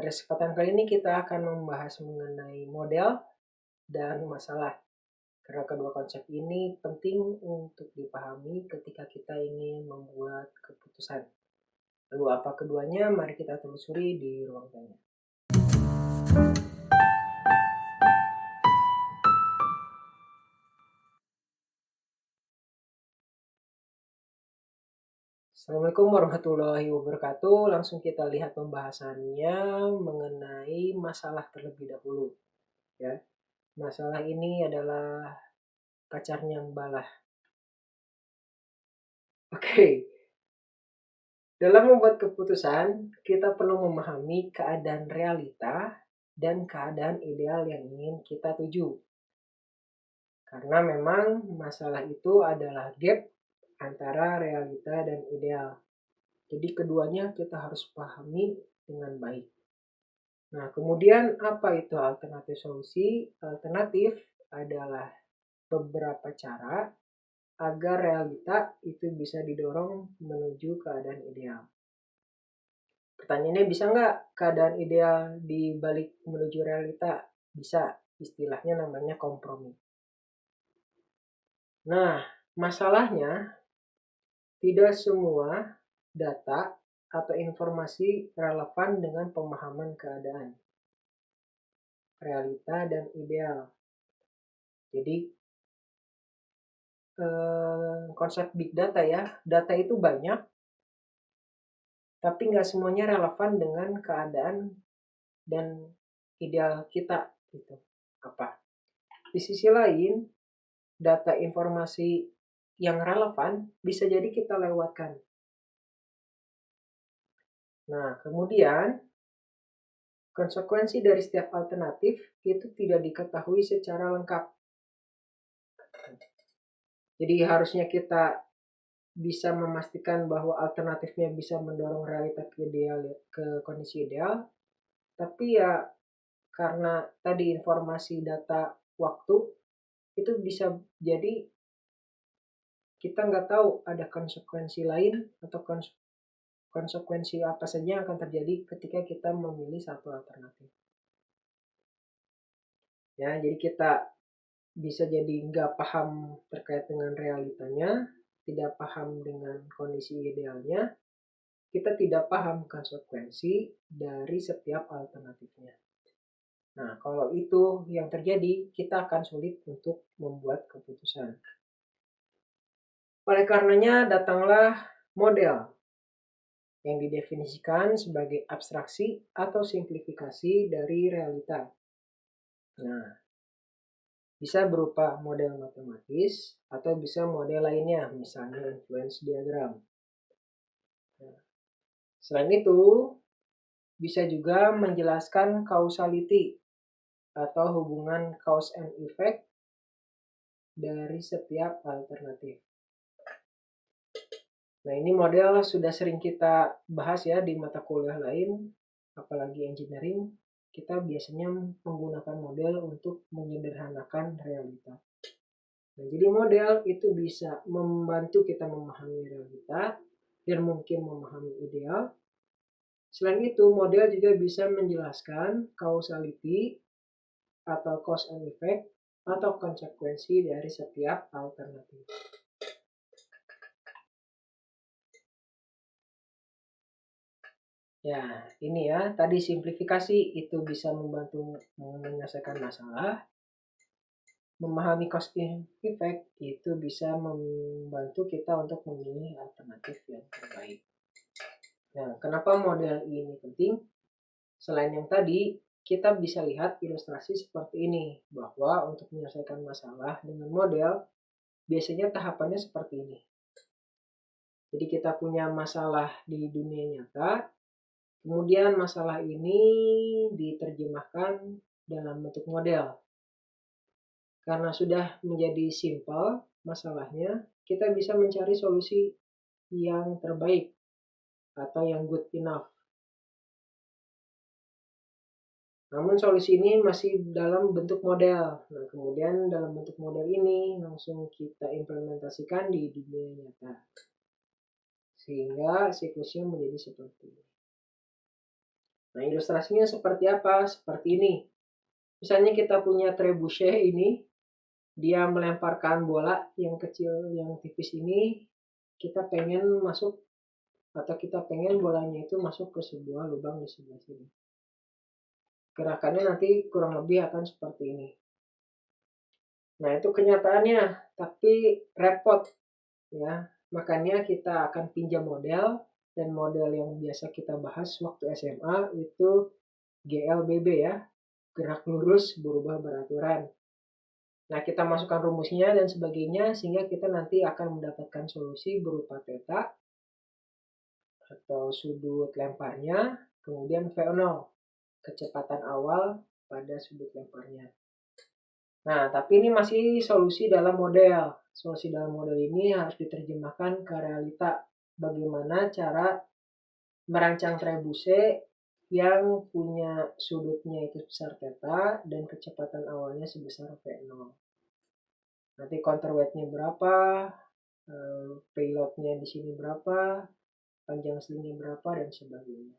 Pada kesempatan kali ini kita akan membahas mengenai model dan masalah. Karena kedua konsep ini penting untuk dipahami ketika kita ingin membuat keputusan. Lalu apa keduanya? Mari kita telusuri di ruang tanya. Assalamualaikum warahmatullahi wabarakatuh. Langsung kita lihat pembahasannya mengenai masalah terlebih dahulu. Ya, masalah ini adalah pacarnya Mbalah. Oke. Dalam membuat keputusan, kita perlu memahami keadaan realita dan keadaan ideal yang ingin kita tuju. Karena memang masalah itu adalah gap antara realita dan ideal. Jadi keduanya kita harus pahami dengan baik. Nah, kemudian apa itu alternatif solusi? Alternatif adalah beberapa cara agar realita itu bisa didorong menuju keadaan ideal. Pertanyaannya, bisa nggak keadaan ideal dibalik menuju realita? Bisa, istilahnya namanya kompromi. Nah, masalahnya tidak semua data atau informasi relevan dengan pemahaman keadaan, realita, dan ideal. Jadi, konsep big data ya, data itu banyak, tapi nggak semuanya relevan dengan keadaan dan ideal kita. Gitu. Apa? Di sisi lain, data informasi yang relevan bisa jadi kita lewatkan. Nah, kemudian konsekuensi dari setiap alternatif itu tidak diketahui secara lengkap. Jadi harusnya kita bisa memastikan bahwa alternatifnya bisa mendorong realita ke kondisi ideal, tapi ya karena tadi informasi data waktu itu bisa jadi kita nggak tahu ada konsekuensi lain atau konsekuensi apa saja yang akan terjadi ketika kita memilih satu alternatif. Ya, jadi kita bisa jadi nggak paham terkait dengan realitanya, tidak paham dengan kondisi idealnya, kita tidak paham konsekuensi dari setiap alternatifnya. Nah, kalau itu yang terjadi, kita akan sulit untuk membuat keputusan. Oleh karenanya, datanglah model yang didefinisikan sebagai abstraksi atau simplifikasi dari realita. Nah, bisa berupa model matematis atau bisa model lainnya, misalnya influence diagram. Nah, selain itu, bisa juga menjelaskan causality atau hubungan cause and effect dari setiap alternatif. Nah, ini model sudah sering kita bahas ya di mata kuliah lain, apalagi engineering. Kita biasanya menggunakan model untuk menyederhanakan realita. Nah, jadi model itu bisa membantu kita memahami realita dan mungkin memahami ideal. Selain itu, model juga bisa menjelaskan causality atau cause and effect atau konsekuensi dari setiap alternatif. Ya, ini ya, tadi simplifikasi itu bisa membantu menyelesaikan masalah. Memahami cause and effect itu bisa membantu kita untuk memilih alternatif yang terbaik. Nah, kenapa model ini penting? Selain yang tadi, kita bisa lihat ilustrasi seperti ini, bahwa untuk menyelesaikan masalah dengan model, biasanya tahapannya seperti ini. Jadi kita punya masalah di dunia nyata, kemudian masalah ini diterjemahkan dalam bentuk model. Karena sudah menjadi simpel masalahnya, kita bisa mencari solusi yang terbaik atau yang good enough. Namun solusi ini masih dalam bentuk model. Nah, kemudian dalam bentuk model ini langsung kita implementasikan di dunia nyata. Sehingga siklusnya menjadi seperti ini. Nah, ilustrasinya seperti apa? Seperti ini. Misalnya kita punya trebuchet ini, dia melemparkan bola yang kecil, yang tipis ini, kita pengen masuk atau kita pengen bolanya itu masuk ke sebuah lubang di sebelah sini. Gerakannya nanti kurang lebih akan seperti ini. Nah, itu kenyataannya, tapi repot ya. Makanya kita akan pinjam model, dan model yang biasa kita bahas waktu SMA itu GLBB ya, gerak lurus berubah beraturan. Nah, kita masukkan rumusnya dan sebagainya sehingga kita nanti akan mendapatkan solusi berupa theta atau sudut lemparnya, kemudian V0, kecepatan awal pada sudut lemparnya. Nah, tapi ini masih solusi dalam model. Solusi dalam model ini harus diterjemahkan ke realita. Bagaimana cara merancang trebuchet yang punya sudutnya itu sebesar theta dan kecepatan awalnya sebesar V0. Nanti counterweightnya berapa, payloadnya di sini berapa, panjang selingnya berapa, dan sebagainya.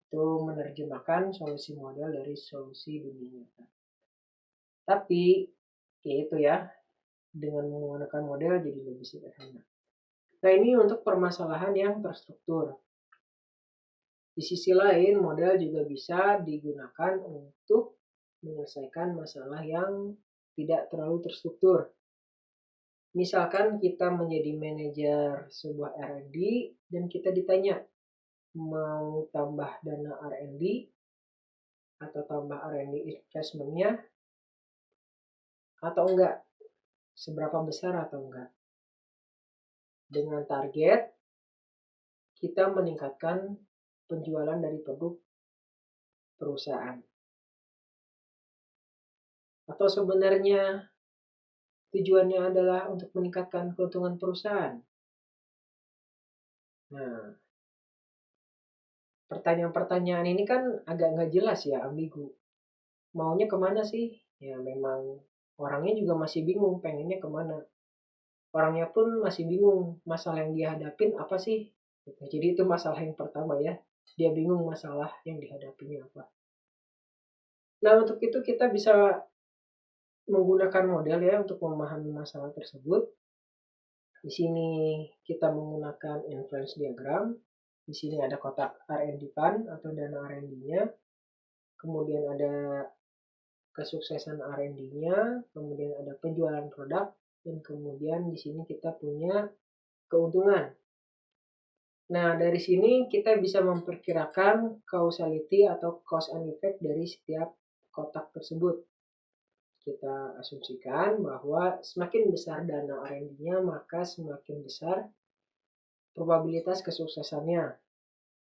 Itu menerjemahkan solusi model dari solusi dunia nyata. Tapi, ya itu ya, dengan menggunakan model jadi lebih sederhana. Nah, ini untuk permasalahan yang terstruktur. Di sisi lain, model juga bisa digunakan untuk menyelesaikan masalah yang tidak terlalu terstruktur. Misalkan kita menjadi manajer sebuah R&D dan kita ditanya mau tambah dana R&D atau tambah R&D investmentnya atau enggak, seberapa besar atau enggak. Dengan target kita meningkatkan penjualan dari produk perusahaan. Atau sebenarnya tujuannya adalah untuk meningkatkan keuntungan perusahaan. Nah, pertanyaan-pertanyaan ini kan agak nggak jelas ya, ambigu. Maunya kemana sih? Ya memang orangnya juga masih bingung pengennya kemana. Orangnya pun masih bingung masalah yang dihadapin apa sih. Jadi itu masalah yang pertama ya. Dia bingung masalah yang dihadapinya apa. Nah, untuk itu kita bisa menggunakan model ya untuk memahami masalah tersebut. Di sini kita menggunakan influence diagram. Di sini ada kotak R&D fund atau dana R&D-nya. Kemudian ada kesuksesan R&D-nya, kemudian ada penjualan produk, dan kemudian di sini kita punya keuntungan. Nah, dari sini kita bisa memperkirakan causality atau cause and effect dari setiap kotak tersebut. Kita asumsikan bahwa semakin besar dana R&D-nya, maka semakin besar probabilitas kesuksesannya.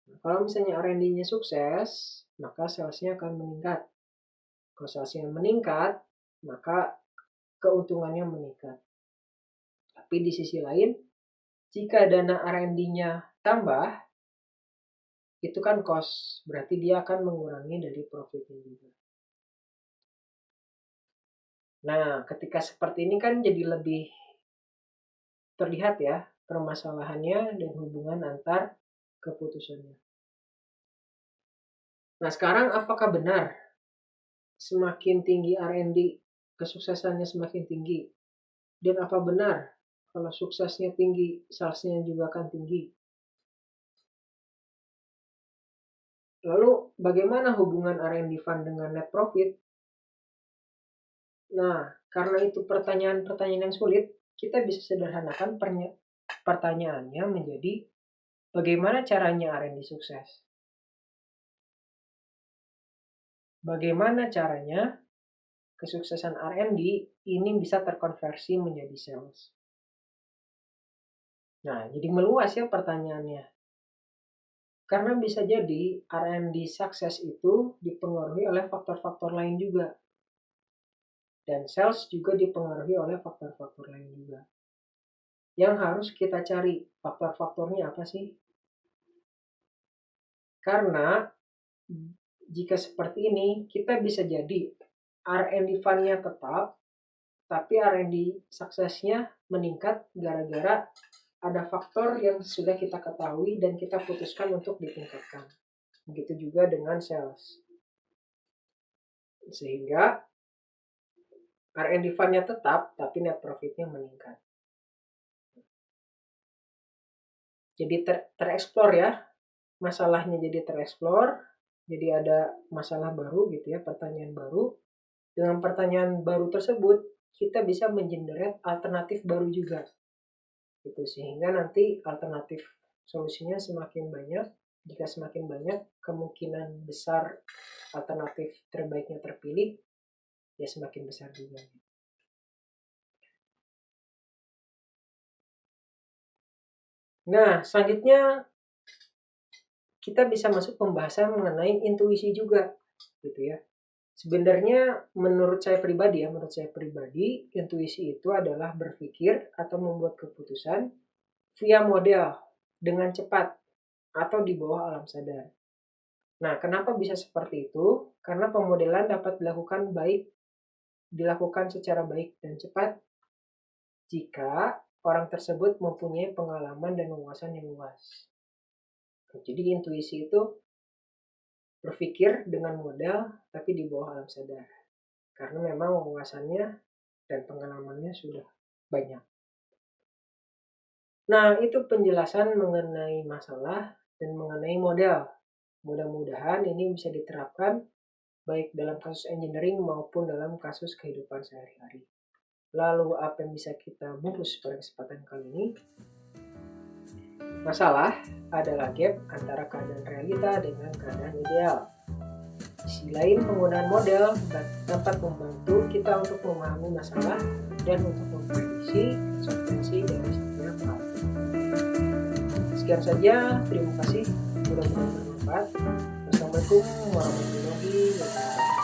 Nah, kalau misalnya R&D-nya sukses, maka salesnya akan meningkat. Kalau salesnya meningkat, maka keuntungannya meningkat. Tapi di sisi lain, jika dana R&D-nya tambah, itu kan cost, berarti dia akan mengurangi dari profitnya juga. Nah, ketika seperti ini kan jadi lebih terlihat ya permasalahannya dan hubungan antar keputusannya. Nah, sekarang apakah benar semakin tinggi R&D, kesuksesannya semakin tinggi? Dan apa benar kalau suksesnya tinggi, salesnya juga akan tinggi? Lalu bagaimana hubungan R&D fund dengan net profit? Nah, karena itu pertanyaan-pertanyaan yang sulit, kita bisa sederhanakan pertanyaannya menjadi bagaimana caranya R&D sukses? Bagaimana caranya kesuksesan R&D ini bisa terkonversi menjadi sales? Nah, jadi meluas ya pertanyaannya. Karena bisa jadi R&D sukses itu dipengaruhi oleh faktor-faktor lain juga. Dan sales juga dipengaruhi oleh faktor-faktor lain juga. Yang harus kita cari faktor-faktornya apa sih? Karena jika seperti ini, kita bisa jadi R&D fund-nya tetap, tapi R&D suksesnya meningkat gara-gara ada faktor yang sudah kita ketahui dan kita putuskan untuk ditingkatkan. Begitu juga dengan sales. Sehingga R&D fund-nya tetap, tapi net profit-nya meningkat. Jadi tereksplor ya, masalahnya jadi tereksplor, jadi ada masalah baru gitu ya, pertanyaan baru. Dengan pertanyaan baru tersebut, kita bisa mengenerate alternatif baru juga. Gitu, sehingga nanti alternatif solusinya semakin banyak. Jika semakin banyak, kemungkinan besar alternatif terbaiknya terpilih, ya semakin besar juga. Nah, selanjutnya kita bisa masuk pembahasan mengenai intuisi juga, gitu ya. Sebenarnya menurut saya pribadi, intuisi itu adalah berpikir atau membuat keputusan via model dengan cepat atau di bawah alam sadar. Nah, kenapa bisa seperti itu? Karena pemodelan dapat dilakukan secara baik dan cepat jika orang tersebut mempunyai pengalaman dan wawasan yang luas. Jadi intuisi itu berpikir dengan modal tapi di bawah alam sadar. Karena memang wawasannya dan pengalamannya sudah banyak. Nah, itu penjelasan mengenai masalah dan mengenai model. Mudah-mudahan ini bisa diterapkan baik dalam kasus engineering maupun dalam kasus kehidupan sehari-hari. Lalu apa yang bisa kita bungkus pada kesempatan kali ini? Masalah adalah gap antara keadaan realita dengan keadaan ideal. Di sisi lain, penggunaan model dapat membantu kita untuk memahami masalah dan untuk memprediksi konsekuensi dari setiap hal. Sekian saja, terima kasih. Mudah-mudahan bermanfaat. Wassalamualaikum warahmatullahi wabarakatuh.